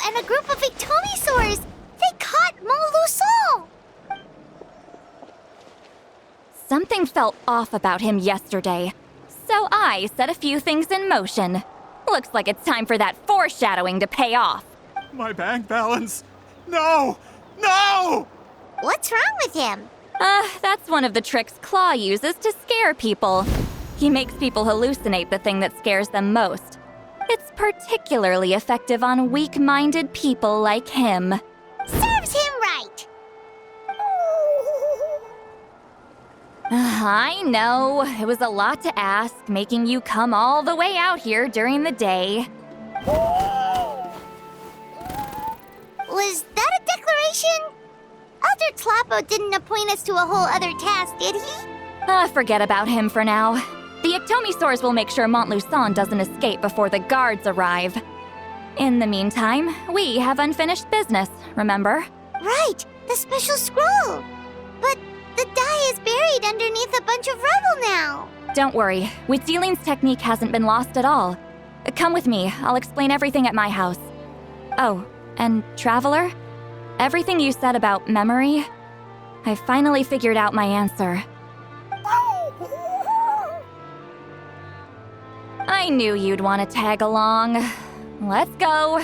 and a group of Ictomisaurs! They caught Molusol! Something felt off about him yesterday, so I set a few things in motion. Looks like it's time for that foreshadowing to pay off. My bank balance! No! No! What's wrong with him? That's one of the tricks Claw uses to scare people. He makes people hallucinate the thing that scares them most. It's particularly effective on weak-minded people like him. Serves him right! I know, it was a lot to ask, making you come all the way out here during the day. Was that a declaration? Elder Tlapo didn't appoint us to a whole other task, did he? Forget about him for now. The Ictomisaurs will make sure Montluçon doesn't escape before the guards arrive. In the meantime, we have unfinished business, remember? Right, the special scroll. But the die is buried underneath a bunch of rubble now. Don't worry, Witzeline's technique hasn't been lost at all. Come with me, I'll explain everything at my house. Oh, and Traveler? Everything you said about memory, I finally figured out my answer. I knew you'd want to tag along. Let's go.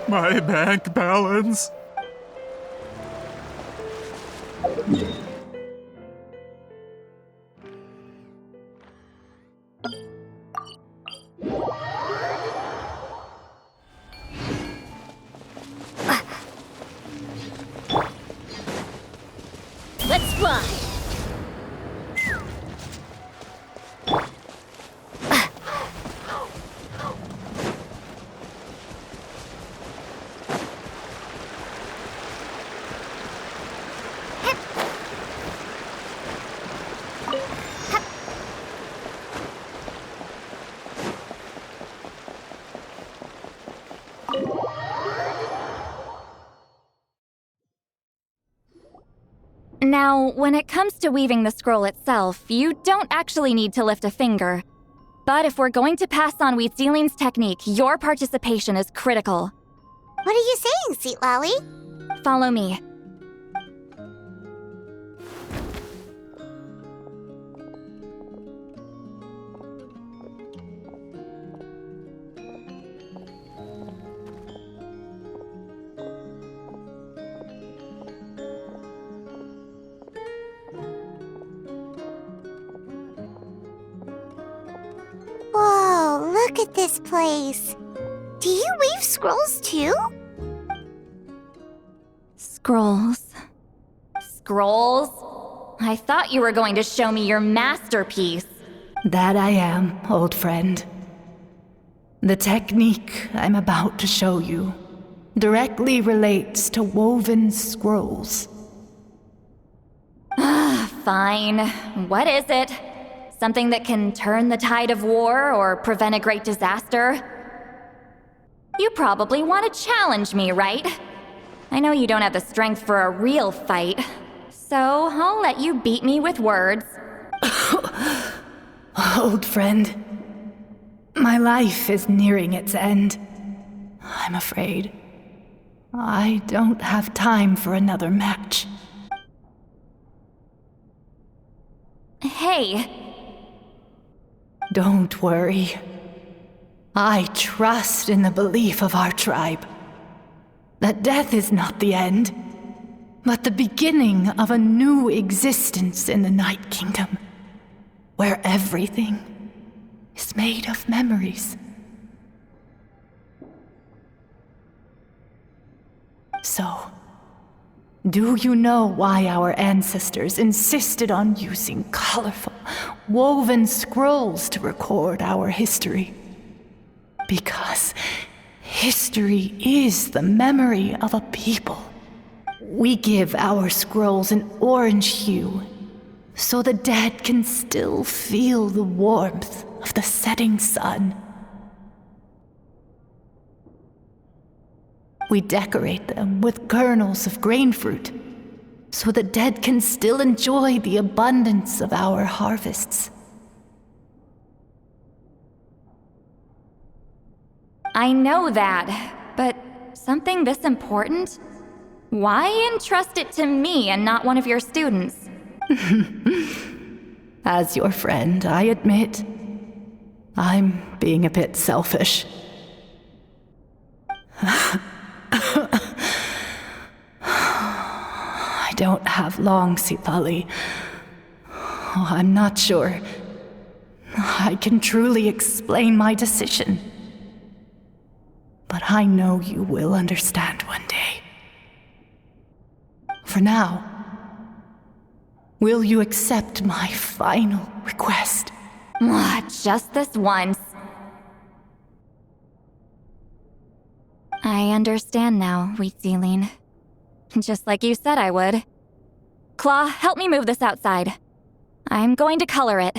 My bank balance. Let's fly. Now, when it comes to weaving the scroll itself, you don't actually need to lift a finger. But if we're going to pass on Witzeline's technique, your participation is critical. What are you saying, Sweet Lolly? Follow me. Whoa, look at this place. Do you weave scrolls too? Scrolls. Scrolls? I thought you were going to show me your masterpiece. That I am, old friend. The technique I'm about to show you directly relates to woven scrolls. Fine. What is it? Something that can turn the tide of war or prevent a great disaster? You probably want to challenge me, right? I know you don't have the strength for a real fight, so I'll let you beat me with words. Old friend, my life is nearing its end. I'm afraid I don't have time for another match. Hey. Don't worry. I trust in the belief of our tribe that death is not the end, but the beginning of a new existence in the Night Kingdom, where everything is made of memories. So, do you know why our ancestors insisted on using colorful, woven scrolls to record our history? Because history is the memory of a people. We give our scrolls an orange hue, so the dead can still feel the warmth of the setting sun. We decorate them with kernels of grain fruit, so the dead can still enjoy the abundance of our harvests. I know that, but something this important? Why entrust it to me and not one of your students? As your friend, I admit, I'm being a bit selfish. I don't have long, Sitali. Oh, I'm not sure I can truly explain my decision. But I know you will understand one day. For now, will you accept my final request? Just this once. I understand now, Wheat Zealine. Just like you said I would. Claw, help me move this outside. I'm going to color it.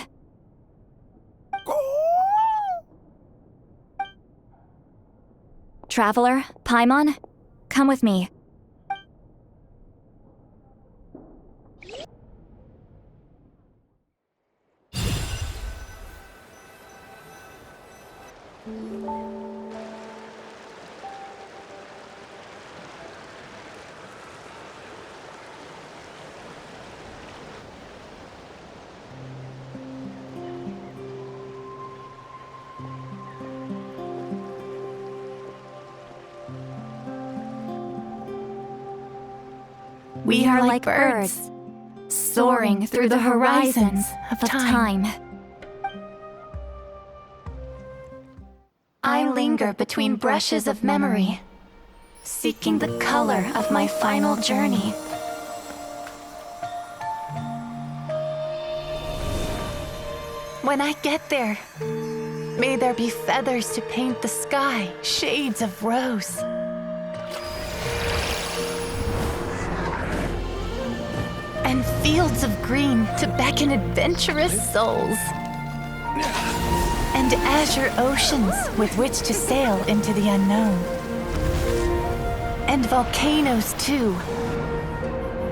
Traveler, Paimon, come with me. We are like birds, soaring through the horizons of time. I linger between brushes of memory, seeking the color of my final journey. When I get there, may there be feathers to paint the sky, shades of rose. And fields of green to beckon adventurous souls. And azure oceans with which to sail into the unknown. And volcanoes too,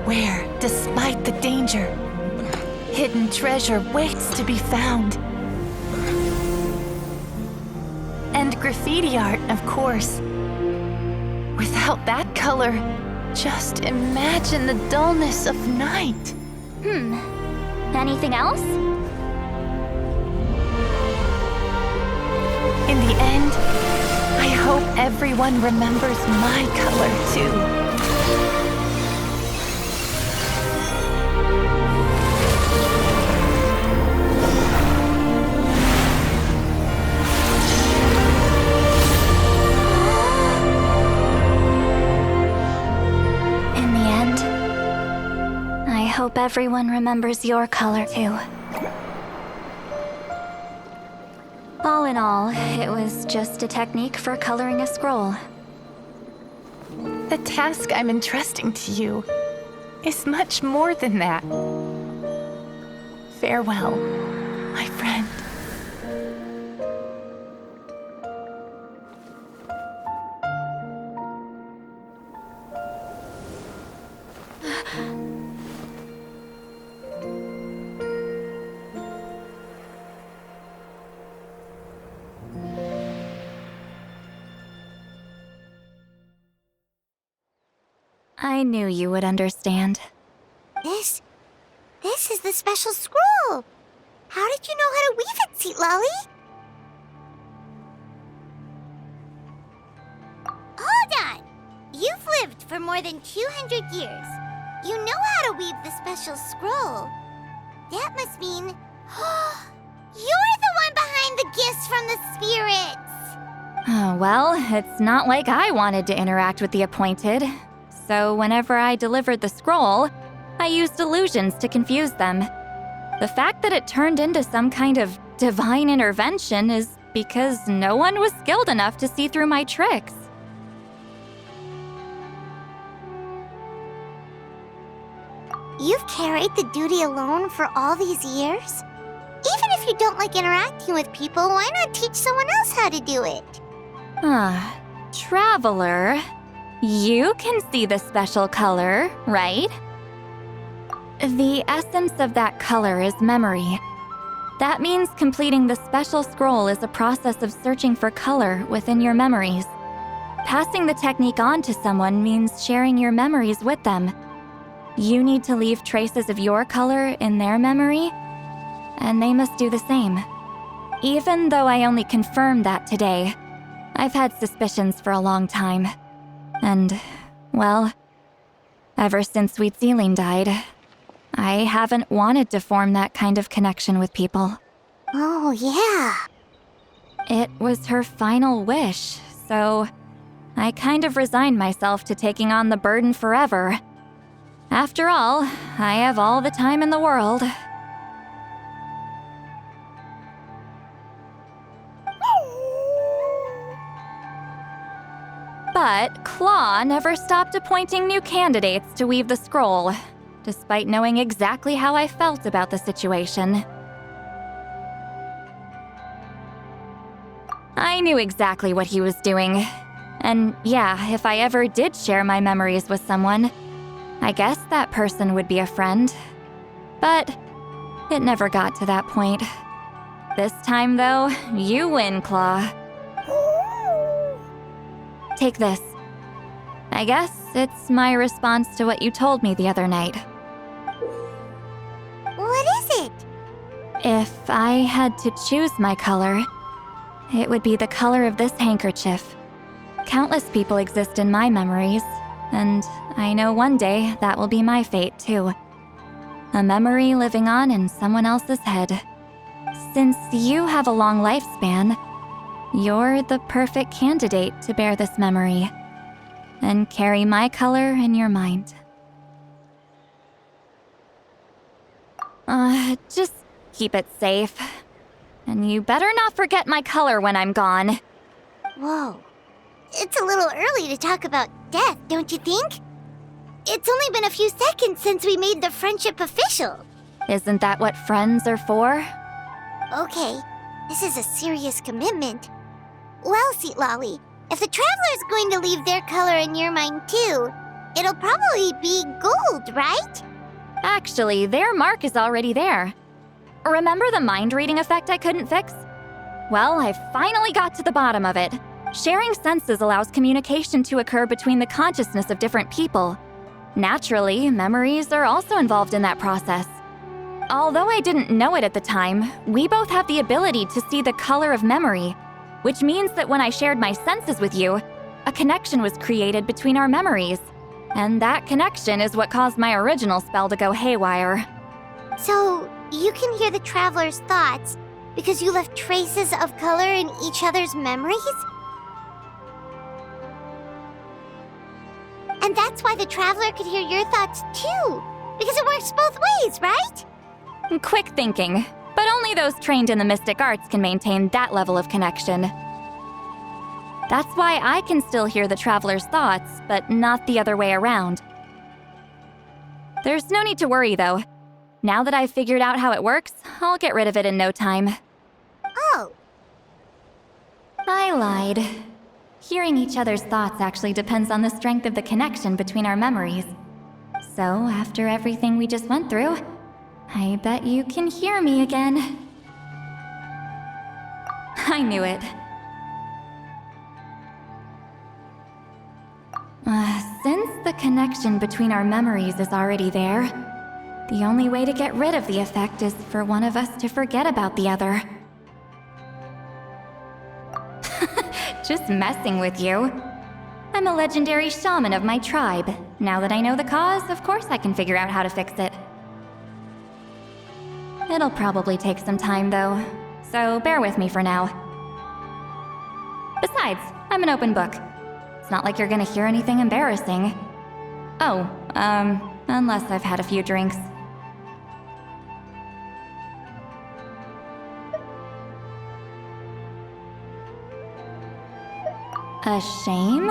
where, despite the danger, hidden treasure waits to be found. And graffiti art, of course. Without that color, just imagine the dullness of night. Anything else? In the end, I hope everyone remembers my color too. I hope everyone remembers your color too. All in all, it was just a technique for coloring a scroll. The task I'm entrusting to you is much more than that. Farewell, my friend. I knew you would understand. This is the special scroll. How did you know how to weave it, Seat Lolly? Hold on. You've lived for more than 200 years. You know how to weave the special scroll. That must mean you're the one behind the gifts from the spirits. Well, it's not like I wanted to interact with the appointed. So whenever I delivered the scroll, I used illusions to confuse them. The fact that it turned into some kind of divine intervention is because no one was skilled enough to see through my tricks. You've carried the duty alone for all these years? Even if you don't like interacting with people, why not teach someone else how to do it? Traveler, you can see the special color, right? The essence of that color is memory. That means completing the special scroll is a process of searching for color within your memories. Passing the technique on to someone means sharing your memories with them. You need to leave traces of your color in their memory, and they must do the same. Even though I only confirmed that today, I've had suspicions for a long time. And, well, ever since Sweet Zealing died, I haven't wanted to form that kind of connection with people. Oh, yeah. It was her final wish, so I kind of resigned myself to taking on the burden forever. After all, I have all the time in the world. But Claw never stopped appointing new candidates to weave the scroll, despite knowing exactly how I felt about the situation. I knew exactly what he was doing. And yeah, if I ever did share my memories with someone, I guess that person would be a friend. But it never got to that point. This time, though, you win, Claw. Take this. I guess it's my response to what you told me the other night. What is it? If I had to choose my color, it would be the color of this handkerchief. Countless people exist in my memories, and I know one day that will be my fate, too. A memory living on in someone else's head. Since you have a long lifespan, you're the perfect candidate to bear this memory and carry my color in your mind. Just keep it safe. And you better not forget my color when I'm gone. Whoa. It's a little early to talk about death, don't you think? It's only been a few seconds since we made the friendship official. Isn't that what friends are for? Okay, this is a serious commitment. Well, Sweet Lolly, if the Traveler's going to leave their color in your mind too, it'll probably be gold, right? Actually, their mark is already there. Remember the mind reading effect I couldn't fix? Well, I finally got to the bottom of it. Sharing senses allows communication to occur between the consciousness of different people. Naturally, memories are also involved in that process. Although I didn't know it at the time, we both have the ability to see the color of memory, which means that when I shared my senses with you, a connection was created between our memories. And that connection is what caused my original spell to go haywire. So, you can hear the Traveler's thoughts because you left traces of color in each other's memories? And that's why the Traveler could hear your thoughts too, because it works both ways, right? Quick thinking, but only those trained in the mystic arts can maintain that level of connection. That's why I can still hear the Traveler's thoughts, but not the other way around. There's no need to worry, though. Now that I've figured out how it works, I'll get rid of it in no time. Oh. I lied. Hearing each other's thoughts actually depends on the strength of the connection between our memories. So, after everything we just went through, I bet you can hear me again. I knew it. Since the connection between our memories is already there, the only way to get rid of the effect is for one of us to forget about the other. Just messing with you. I'm a legendary shaman of my tribe. Now that I know the cause, of course I can figure out how to fix it. It'll probably take some time, though, so bear with me for now. Besides, I'm an open book. It's not like you're gonna hear anything embarrassing. Oh, unless I've had a few drinks. A shame?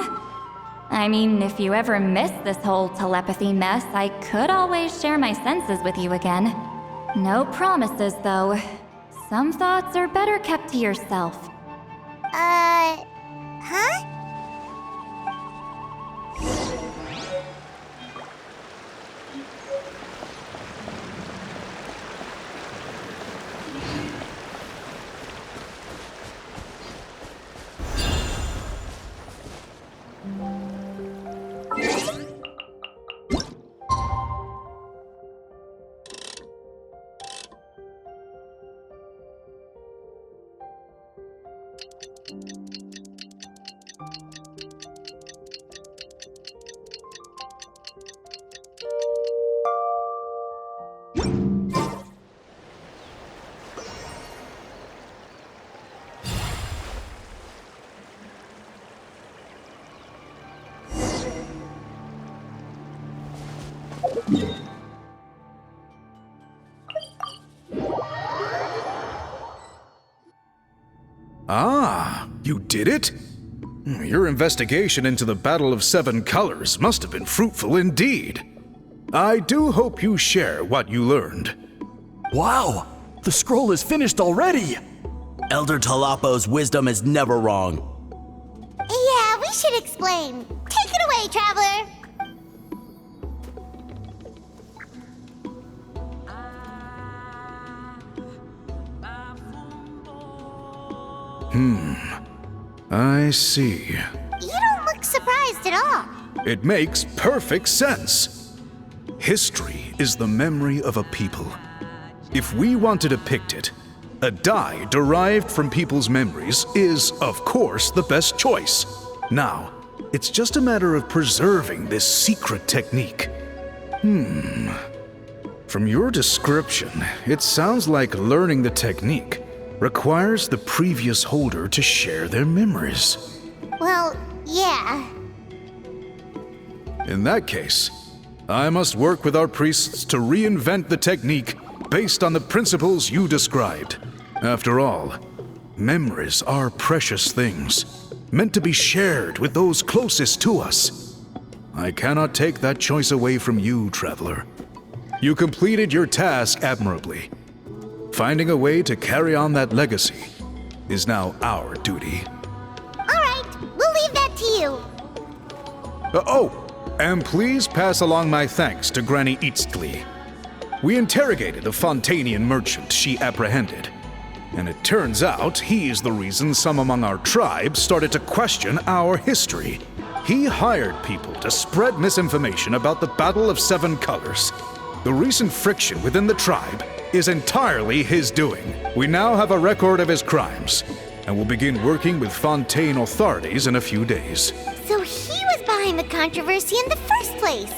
I mean, if you ever miss this whole telepathy mess, I could always share my senses with you again. No promises, though. Some thoughts are better kept to yourself. Huh? Ah, you did it? Your investigation into the Battle of Seven Colors must have been fruitful indeed. I do hope you share what you learned. Wow! The scroll is finished already! Elder Talapo's wisdom is never wrong. Yeah, we should explain. Take it away, Traveler. I see. You don't look surprised at all. It makes perfect sense. History is the memory of a people. If we want to depict it, a dye derived from people's memories is, of course, the best choice. Now, it's just a matter of preserving this secret technique. From your description, it sounds like learning the technique requires the previous holder to share their memories. Well, yeah. In that case, I must work with our priests to reinvent the technique based on the principles you described. After all, memories are precious things, meant to be shared with those closest to us. I cannot take that choice away from you, Traveler. You completed your task admirably. Finding a way to carry on that legacy is now our duty. All right, we'll leave that to you. And please pass along my thanks to Granny Eastly. We interrogated a Fontanian merchant she apprehended, and it turns out he's the reason some among our tribe started to question our history. He hired people to spread misinformation about the Battle of Seven Colors. The recent friction within the tribe is entirely his doing. We now have a record of his crimes, and will begin working with Fontaine authorities in a few days. So he was behind the controversy in the first place.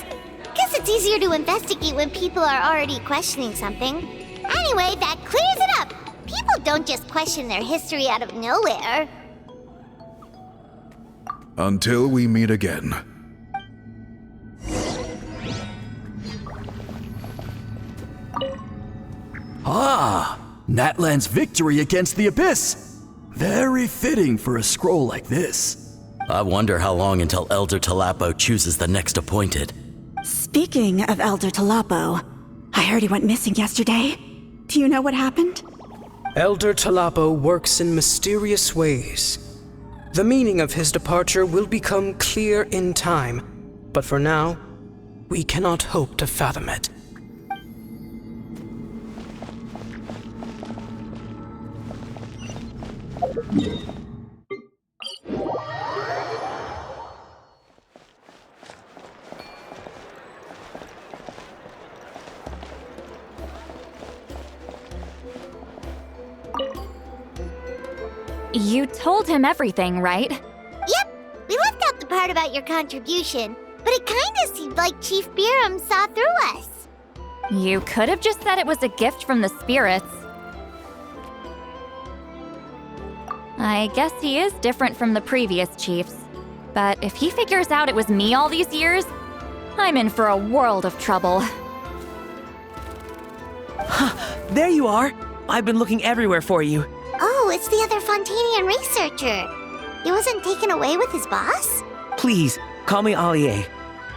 Guess it's easier to investigate when people are already questioning something. Anyway, that clears it up. People don't just question their history out of nowhere. Until we meet again. Ah! Natlan's victory against the Abyss! Very fitting for a scroll like this. I wonder how long until Elder Talapo chooses the next appointed. Speaking of Elder Talapo, I heard he went missing yesterday. Do you know what happened? Elder Talapo works in mysterious ways. The meaning of his departure will become clear in time, but for now, we cannot hope to fathom it. You told him everything, right? Yep, we left out the part about your contribution, but it kinda seemed like Chief Biram saw through us. You could have just said it was a gift from the spirits. I guess he is different from the previous chiefs. But if he figures out it was me all these years, I'm in for a world of trouble. There you are! I've been looking everywhere for you. Oh, it's the other Fontanian researcher. He wasn't taken away with his boss? Please, call me Allier.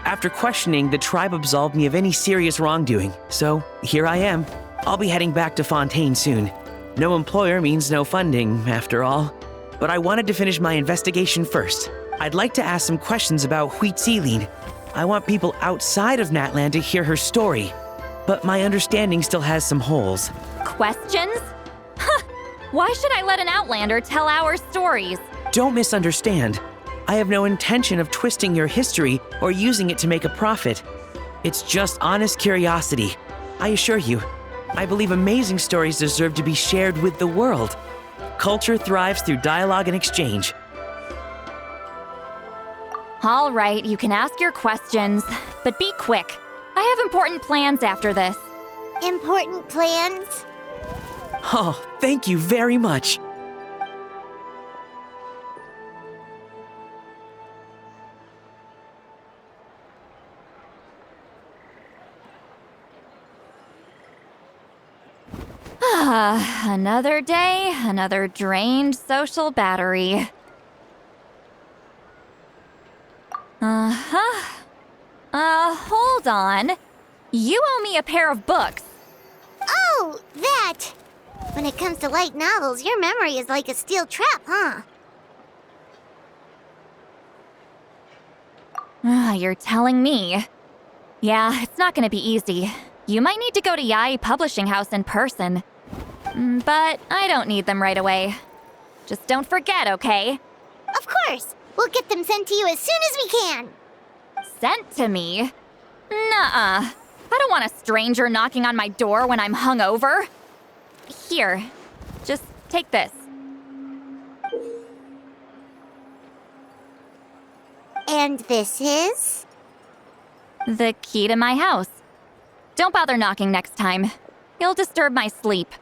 After questioning, the tribe absolved me of any serious wrongdoing, so here I am. I'll be heading back to Fontaine soon. No employer means no funding, after all. But I wanted to finish my investigation first. I'd like to ask some questions about Huitziline. I want people outside of Natland to hear her story, but my understanding still has some holes. Questions? Huh! Why should I let an Outlander tell our stories? Don't misunderstand. I have no intention of twisting your history or using it to make a profit. It's just honest curiosity. I assure you, I believe amazing stories deserve to be shared with the world. Culture thrives through dialogue and exchange. All right, you can ask your questions, but be quick. I have important plans after this. Important plans? Oh, thank you very much. Another day, another drained social battery. Hold on. You owe me a pair of books. Oh, that! When it comes to light novels, your memory is like a steel trap, huh? You're telling me. Yeah, it's not gonna be easy. You might need to go to Yai Publishing House in person. But I don't need them right away. Just don't forget, okay? Of course! We'll get them sent to you as soon as we can! Sent to me? Nuh-uh. I don't want a stranger knocking on my door when I'm hungover. Here, just take this. And this is? The key to my house. Don't bother knocking next time. You'll disturb my sleep.